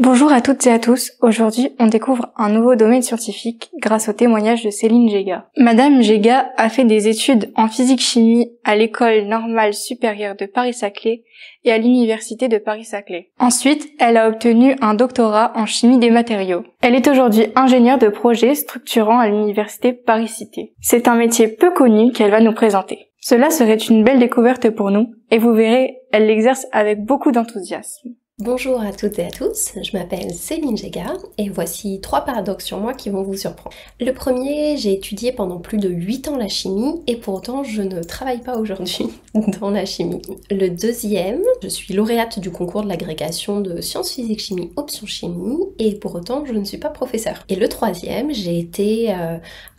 Bonjour à toutes et à tous. Aujourd'hui, on découvre un nouveau domaine scientifique grâce au témoignage de Céline Géga. Madame Géga a fait des études en physique-chimie à l'École normale supérieure de Paris-Saclay et à l'Université de Paris-Saclay. Ensuite, elle a obtenu un doctorat en chimie des matériaux. Elle est aujourd'hui ingénieure de projet structurant à l'Université Paris-Cité. C'est un métier peu connu qu'elle va nous présenter. Cela serait une belle découverte pour nous et vous verrez, elle l'exerce avec beaucoup d'enthousiasme. Bonjour à toutes et à tous, je m'appelle Céline Géga et voici 3 paradoxes sur moi qui vont vous surprendre. Le premier, j'ai étudié pendant plus de 8 ans la chimie et pour autant je ne travaille pas aujourd'hui dans la chimie. Le deuxième, je suis lauréate du concours de l'agrégation de sciences physiques chimie option chimie et pour autant je ne suis pas professeure. Et le troisième, j'ai été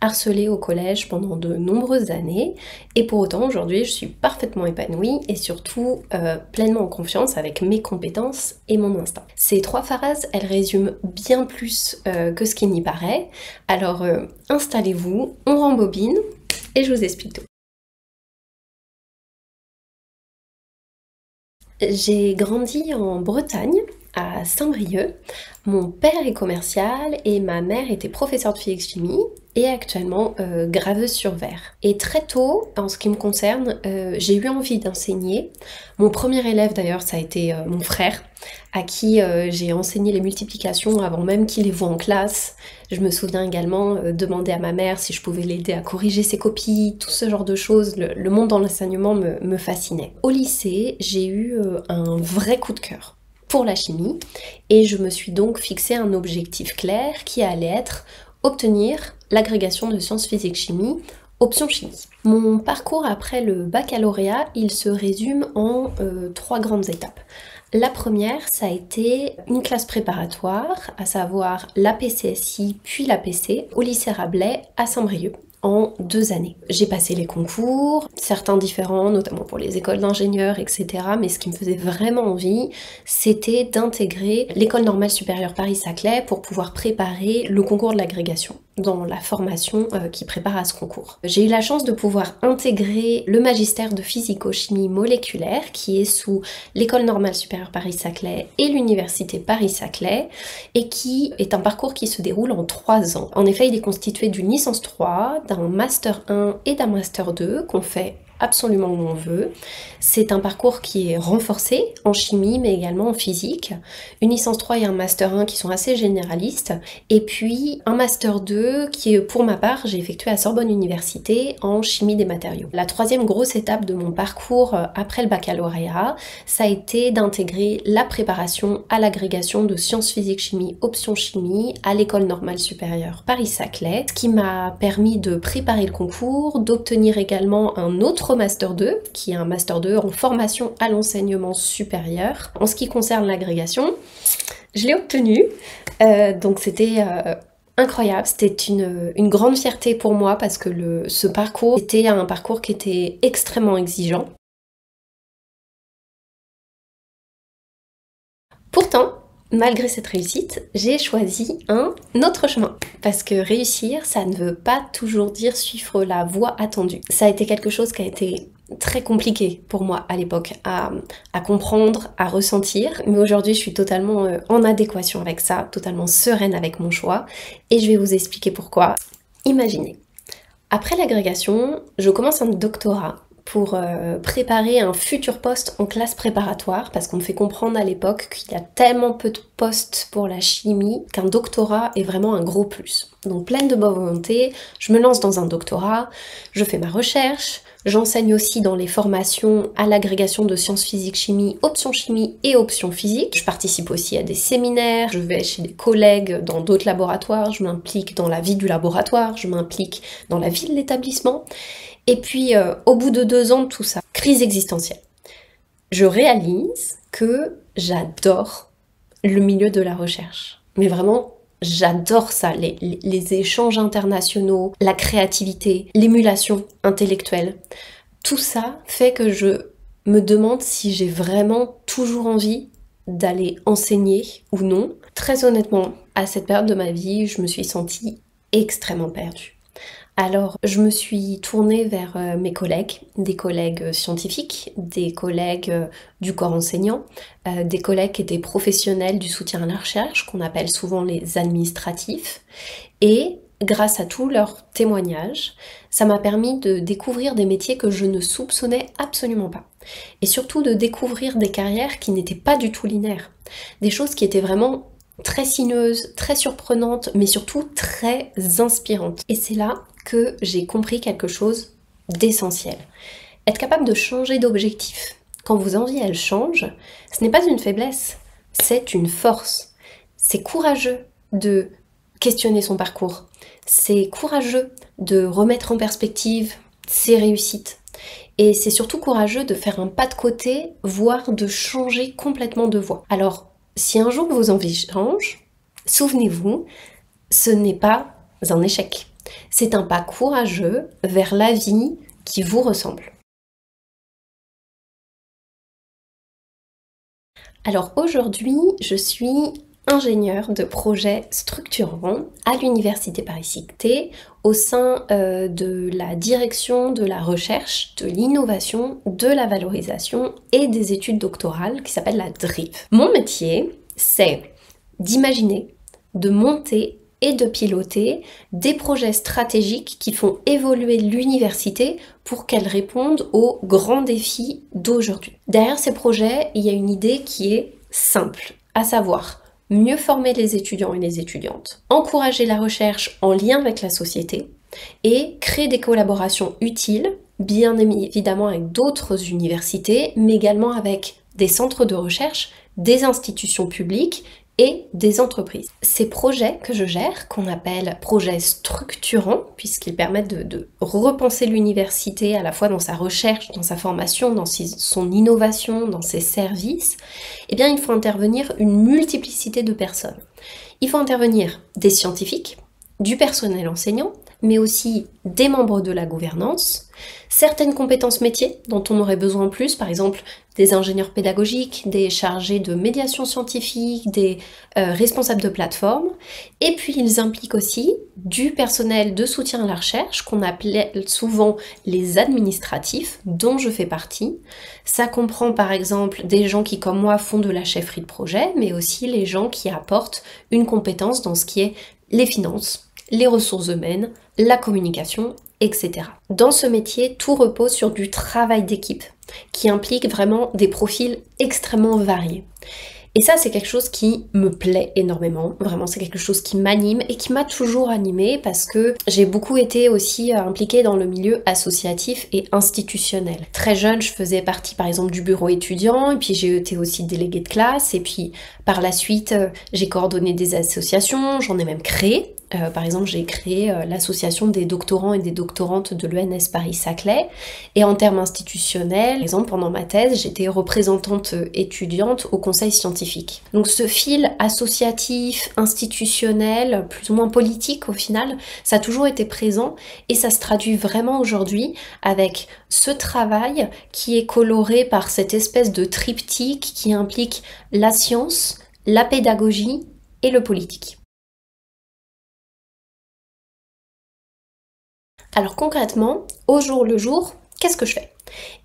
harcelée au collège pendant de nombreuses années et pour autant aujourd'hui je suis parfaitement épanouie et surtout pleinement en confiance avec mes compétences et mon instinct. Ces 3 phrases, elles résument bien plus que ce qu'il n'y paraît. Alors installez-vous, on rembobine et je vous explique tout. J'ai grandi en Bretagne, à Saint-Brieuc. Mon père est commercial et ma mère était professeure de physique-chimie et actuellement graveuse sur verre. Et très tôt, en ce qui me concerne, j'ai eu envie d'enseigner. Mon premier élève d'ailleurs, ça a été mon frère, à qui j'ai enseigné les multiplications avant même qu'il les voie en classe. Je me souviens également demander à ma mère si je pouvais l'aider à corriger ses copies, tout ce genre de choses. Le monde dans l'enseignement me fascinait. Au lycée, j'ai eu un vrai coup de cœur pour la chimie et je me suis donc fixé un objectif clair qui allait être obtenir l'agrégation de sciences physiques chimie option chimie. Mon parcours après le baccalauréat, il se résume en 3 grandes étapes. La première, ça a été une classe préparatoire, à savoir l'APCSI puis l'APC au lycée Rabelais à Saint-Brieuc en 2 années. J'ai passé les concours, certains différents, notamment pour les écoles d'ingénieurs, etc. Mais ce qui me faisait vraiment envie, c'était d'intégrer l'École normale supérieure Paris-Saclay pour pouvoir préparer le concours de l'agrégation dans la formation qui prépare à ce concours. J'ai eu la chance de pouvoir intégrer le magistère de physico-chimie moléculaire qui est sous l'École normale supérieure Paris-Saclay et l'Université Paris-Saclay et qui est un parcours qui se déroule en 3 ans. En effet, il est constitué d'une licence 3, d'un master 1 et d'un master 2 qu'on fait absolument où on veut. C'est un parcours qui est renforcé en chimie mais également en physique. Une licence 3 et un master 1 qui sont assez généralistes et puis un master 2 qui est pour ma part j'ai effectué à Sorbonne Université en chimie des matériaux. La 3e grosse étape de mon parcours après le baccalauréat, ça a été d'intégrer la préparation à l'agrégation de sciences physiques chimie option chimie à l'École normale supérieure Paris-Saclay, ce qui m'a permis de préparer le concours, d'obtenir également un autre master 2, qui est un master 2 en formation à l'enseignement supérieur. En ce qui concerne l'agrégation, je l'ai obtenu, donc c'était incroyable, c'était une grande fierté pour moi parce que ce parcours était un parcours qui était extrêmement exigeant. Pourtant, malgré cette réussite, j'ai choisi un autre chemin. Parce que réussir, ça ne veut pas toujours dire suivre la voie attendue. Ça a été quelque chose qui a été très compliqué pour moi à l'époque à comprendre, à ressentir. Mais aujourd'hui, je suis totalement en adéquation avec ça, totalement sereine avec mon choix. Et je vais vous expliquer pourquoi. Imaginez, après l'agrégation, je commence un doctorat pour préparer un futur poste en classe préparatoire parce qu'on me fait comprendre à l'époque qu'il y a tellement peu de postes pour la chimie qu'un doctorat est vraiment un gros plus. Donc pleine de bonne volonté, je me lance dans un doctorat, je fais ma recherche, j'enseigne aussi dans les formations à l'agrégation de sciences physiques chimie, option chimie et option physique. Je participe aussi à des séminaires, je vais chez des collègues dans d'autres laboratoires, je m'implique dans la vie du laboratoire, je m'implique dans la vie de l'établissement. Et puis, au bout de 2 ans de tout ça, crise existentielle. Je réalise que j'adore le milieu de la recherche. Mais vraiment, j'adore ça, les échanges internationaux, la créativité, l'émulation intellectuelle. Tout ça fait que je me demande si j'ai vraiment toujours envie d'aller enseigner ou non. Très honnêtement, à cette période de ma vie, je me suis sentie extrêmement perdue. Alors, je me suis tournée vers mes collègues, des collègues scientifiques, des collègues du corps enseignant, des collègues qui étaient professionnels du soutien à la recherche, qu'on appelle souvent les administratifs. Et grâce à tous leurs témoignages, ça m'a permis de découvrir des métiers que je ne soupçonnais absolument pas. Et surtout de découvrir des carrières qui n'étaient pas du tout linéaires. Des choses qui étaient vraiment très sinueuses, très surprenantes, mais surtout très inspirantes. Et c'est là que j'ai compris quelque chose d'essentiel. Être capable de changer d'objectif quand vos envies elles changent, ce n'est pas une faiblesse, c'est une force. C'est courageux de questionner son parcours. C'est courageux de remettre en perspective ses réussites. Et c'est surtout courageux de faire un pas de côté, voire de changer complètement de voie. Alors, si un jour vos envies changent, souvenez-vous, ce n'est pas un échec. C'est un pas courageux vers la vie qui vous ressemble. Alors aujourd'hui, je suis ingénieure de projets structurants à l'Université Paris-Saclay au sein de la direction de la recherche, de l'innovation, de la valorisation et des études doctorales qui s'appelle la DRIV. Mon métier, c'est d'imaginer, de monter et de piloter des projets stratégiques qui font évoluer l'université pour qu'elle réponde aux grands défis d'aujourd'hui. Derrière ces projets, il y a une idée qui est simple, à savoir mieux former les étudiants et les étudiantes, encourager la recherche en lien avec la société et créer des collaborations utiles, bien évidemment avec d'autres universités, mais également avec des centres de recherche, des institutions publiques et des entreprises. Ces projets que je gère, qu'on appelle projets structurants, puisqu'ils permettent de repenser l'université à la fois dans sa recherche, dans sa formation, dans son innovation, dans ses services, eh bien il faut intervenir une multiplicité de personnes. Il faut intervenir des scientifiques, du personnel enseignant, mais aussi des membres de la gouvernance, certaines compétences métiers dont on aurait besoin en plus, par exemple des ingénieurs pédagogiques, des chargés de médiation scientifique, des responsables de plateforme, et puis ils impliquent aussi du personnel de soutien à la recherche qu'on appelait souvent les administratifs, dont je fais partie. Ça comprend par exemple des gens qui comme moi font de la chefferie de projet, mais aussi les gens qui apportent une compétence dans ce qui est les finances, les ressources humaines, la communication, etc. Dans ce métier, tout repose sur du travail d'équipe qui implique vraiment des profils extrêmement variés. Et ça, c'est quelque chose qui me plaît énormément. Vraiment, c'est quelque chose qui m'anime et qui m'a toujours animée parce que j'ai beaucoup été aussi impliquée dans le milieu associatif et institutionnel. Très jeune, je faisais partie par exemple du bureau étudiant et puis j'ai été aussi déléguée de classe et puis par la suite, j'ai coordonné des associations, j'en ai même créé. Par exemple, j'ai créé l'association des doctorants et des doctorantes de l'ENS Paris-Saclay. Et en termes institutionnels, par exemple, pendant ma thèse, j'étais représentante étudiante au conseil scientifique. Donc ce fil associatif, institutionnel, plus ou moins politique au final, ça a toujours été présent et ça se traduit vraiment aujourd'hui avec ce travail qui est coloré par cette espèce de triptyque qui implique la science, la pédagogie et le politique. Alors concrètement, au jour le jour, qu'est-ce que je fais?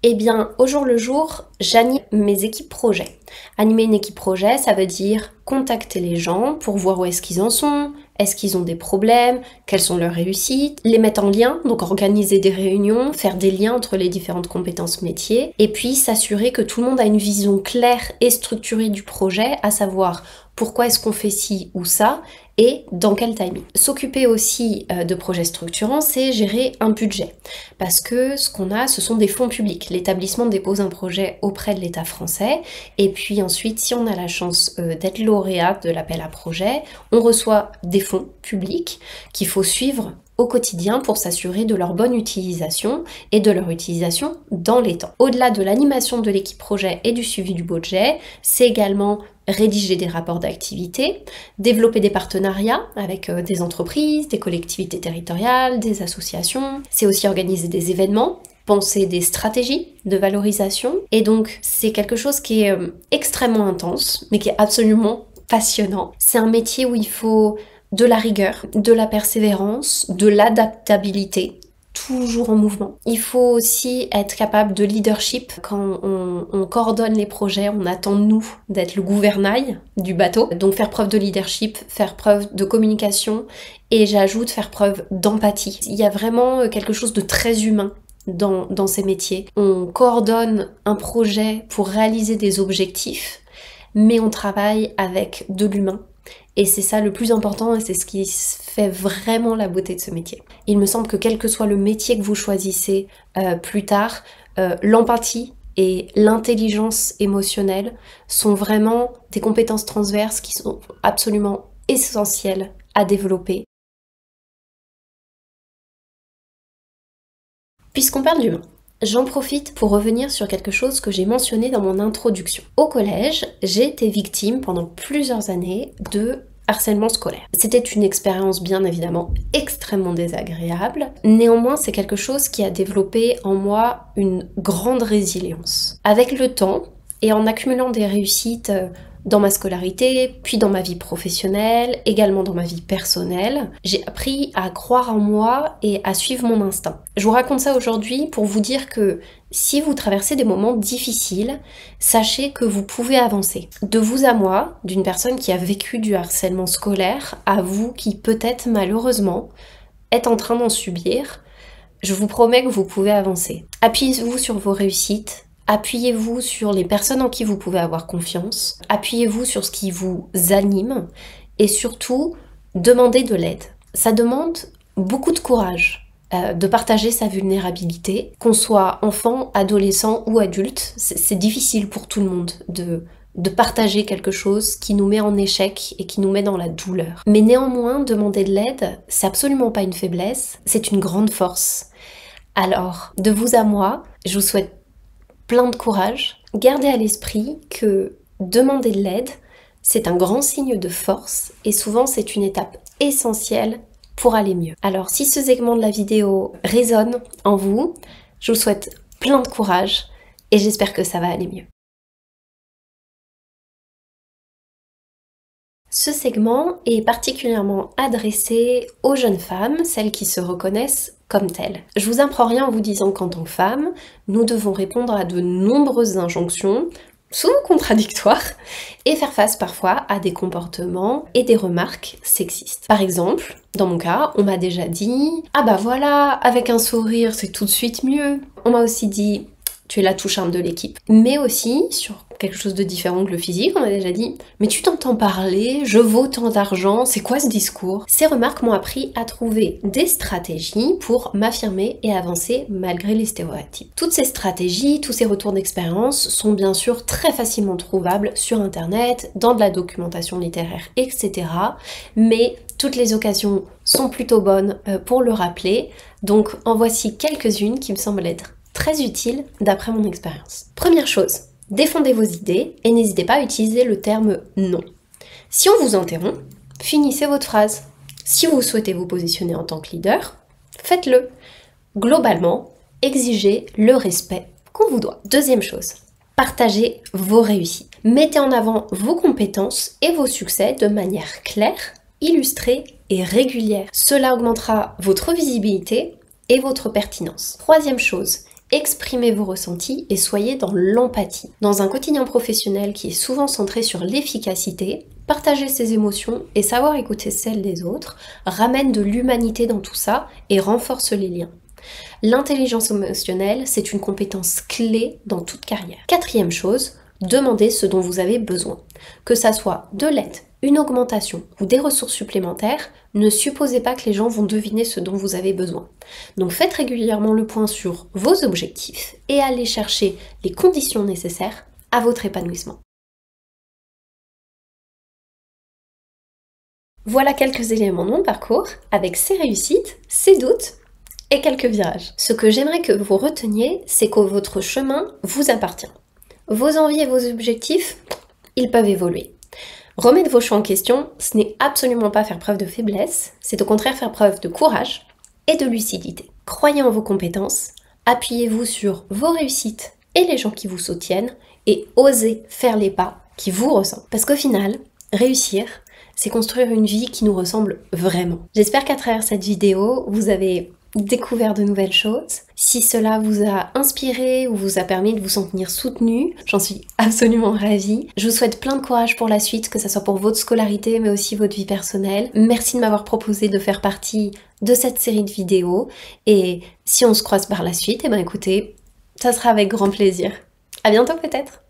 Eh bien, au jour le jour, j'anime mes équipes projets. Animer une équipe projet, ça veut dire contacter les gens pour voir où est-ce qu'ils en sont, est-ce qu'ils ont des problèmes, quelles sont leurs réussites, les mettre en lien, donc organiser des réunions, faire des liens entre les différentes compétences métiers, et puis s'assurer que tout le monde a une vision claire et structurée du projet, à savoir pourquoi est-ce qu'on fait ci ou ça, et dans quel timing. S'occuper aussi de projets structurants, c'est gérer un budget. Parce que ce qu'on a, ce sont des fonds publics. L'établissement dépose un projet auprès de l'État français, et puis ensuite, si on a la chance d'être lauréat de l'appel à projet, on reçoit des fonds publics qu'il faut suivre au quotidien pour s'assurer de leur bonne utilisation et de leur utilisation dans les temps. Au-delà de l'animation de l'équipe projet et du suivi du budget, c'est également rédiger des rapports d'activité, développer des partenariats avec des entreprises, des collectivités territoriales, des associations. C'est aussi organiser des événements, penser des stratégies de valorisation. Et donc, c'est quelque chose qui est extrêmement intense, mais qui est absolument passionnant. C'est un métier où il faut de la rigueur, de la persévérance, de l'adaptabilité, toujours en mouvement. Il faut aussi être capable de leadership. Quand on coordonne les projets, on attend de nous d'être le gouvernail du bateau. Donc faire preuve de leadership, faire preuve de communication et j'ajoute faire preuve d'empathie. Il y a vraiment quelque chose de très humain dans ces métiers. On coordonne un projet pour réaliser des objectifs, mais on travaille avec de l'humain. Et c'est ça le plus important et c'est ce qui fait vraiment la beauté de ce métier. Il me semble que quel que soit le métier que vous choisissez plus tard, l'empathie et l'intelligence émotionnelle sont vraiment des compétences transverses qui sont absolument essentielles à développer. Puisqu'on parle d'humain, j'en profite pour revenir sur quelque chose que j'ai mentionné dans mon introduction. Au collège, j'ai été victime pendant plusieurs années de harcèlement scolaire. C'était une expérience bien évidemment extrêmement désagréable. Néanmoins, c'est quelque chose qui a développé en moi une grande résilience. Avec le temps et en accumulant des réussites dans ma scolarité, puis dans ma vie professionnelle, également dans ma vie personnelle, j'ai appris à croire en moi et à suivre mon instinct. Je vous raconte ça aujourd'hui pour vous dire que si vous traversez des moments difficiles, sachez que vous pouvez avancer. De vous à moi, d'une personne qui a vécu du harcèlement scolaire, à vous qui peut-être malheureusement êtes en train d'en subir, je vous promets que vous pouvez avancer. Appuyez-vous sur vos réussites. Appuyez-vous sur les personnes en qui vous pouvez avoir confiance, appuyez-vous sur ce qui vous anime et surtout, demandez de l'aide. Ça demande beaucoup de courage de partager sa vulnérabilité, qu'on soit enfant, adolescent ou adulte. C'est difficile pour tout le monde de partager quelque chose qui nous met en échec et qui nous met dans la douleur. Mais néanmoins, demander de l'aide, c'est absolument pas une faiblesse, c'est une grande force. Alors, de vous à moi, je vous souhaite plein de courage. Gardez à l'esprit que demander de l'aide, c'est un grand signe de force et souvent c'est une étape essentielle pour aller mieux. Alors si ce segment de la vidéo résonne en vous, je vous souhaite plein de courage et j'espère que ça va aller mieux. Ce segment est particulièrement adressé aux jeunes femmes, celles qui se reconnaissent comme telles. Je vous apprends rien en vous disant qu'en tant que femme, nous devons répondre à de nombreuses injonctions, souvent contradictoires, et faire face parfois à des comportements et des remarques sexistes. Par exemple, dans mon cas, on m'a déjà dit « Ah bah voilà, avec un sourire, c'est tout de suite mieux ». On m'a aussi dit « Tu es la touche-charme de l'équipe ». Mais aussi, sur quelque chose de différent que le physique, on m'a déjà dit « Mais tu t'entends parler, je vaux tant d'argent, c'est quoi ce discours ?» Ces remarques m'ont appris à trouver des stratégies pour m'affirmer et avancer malgré les stéréotypes. Toutes ces stratégies, tous ces retours d'expérience sont bien sûr très facilement trouvables sur internet, dans de la documentation littéraire, etc. Mais toutes les occasions sont plutôt bonnes pour le rappeler, donc en voici quelques-unes qui me semblent être très utiles d'après mon expérience. Première chose, défendez vos idées et n'hésitez pas à utiliser le terme non. Si on vous interrompt, finissez votre phrase. Si vous souhaitez vous positionner en tant que leader, faites-le. Globalement, exigez le respect qu'on vous doit. Deuxième chose, partagez vos réussites. Mettez en avant vos compétences et vos succès de manière claire, illustrée et régulière. Cela augmentera votre visibilité et votre pertinence. Troisième chose, exprimez vos ressentis et soyez dans l'empathie. Dans un quotidien professionnel qui est souvent centré sur l'efficacité, partager ses émotions et savoir écouter celles des autres ramène de l'humanité dans tout ça et renforce les liens. L'intelligence émotionnelle, c'est une compétence clé dans toute carrière. Quatrième chose, demandez ce dont vous avez besoin. Que ça soit de l'aide, une augmentation ou des ressources supplémentaires, ne supposez pas que les gens vont deviner ce dont vous avez besoin. Donc faites régulièrement le point sur vos objectifs et allez chercher les conditions nécessaires à votre épanouissement. Voilà quelques éléments de mon parcours avec ses réussites, ses doutes et quelques virages. Ce que j'aimerais que vous reteniez, c'est que votre chemin vous appartient. Vos envies et vos objectifs, ils peuvent évoluer. Remettre vos choix en question, ce n'est absolument pas faire preuve de faiblesse, c'est au contraire faire preuve de courage et de lucidité. Croyez en vos compétences, appuyez-vous sur vos réussites et les gens qui vous soutiennent et osez faire les pas qui vous ressemblent. Parce qu'au final, réussir, c'est construire une vie qui nous ressemble vraiment. J'espère qu'à travers cette vidéo, vous avez découvert de nouvelles choses. Si cela vous a inspiré ou vous a permis de vous sentir soutenu, j'en suis absolument ravie. Je vous souhaite plein de courage pour la suite, que ce soit pour votre scolarité mais aussi votre vie personnelle. Merci de m'avoir proposé de faire partie de cette série de vidéos et si on se croise par la suite, eh ben écoutez, ça sera avec grand plaisir. À bientôt peut-être.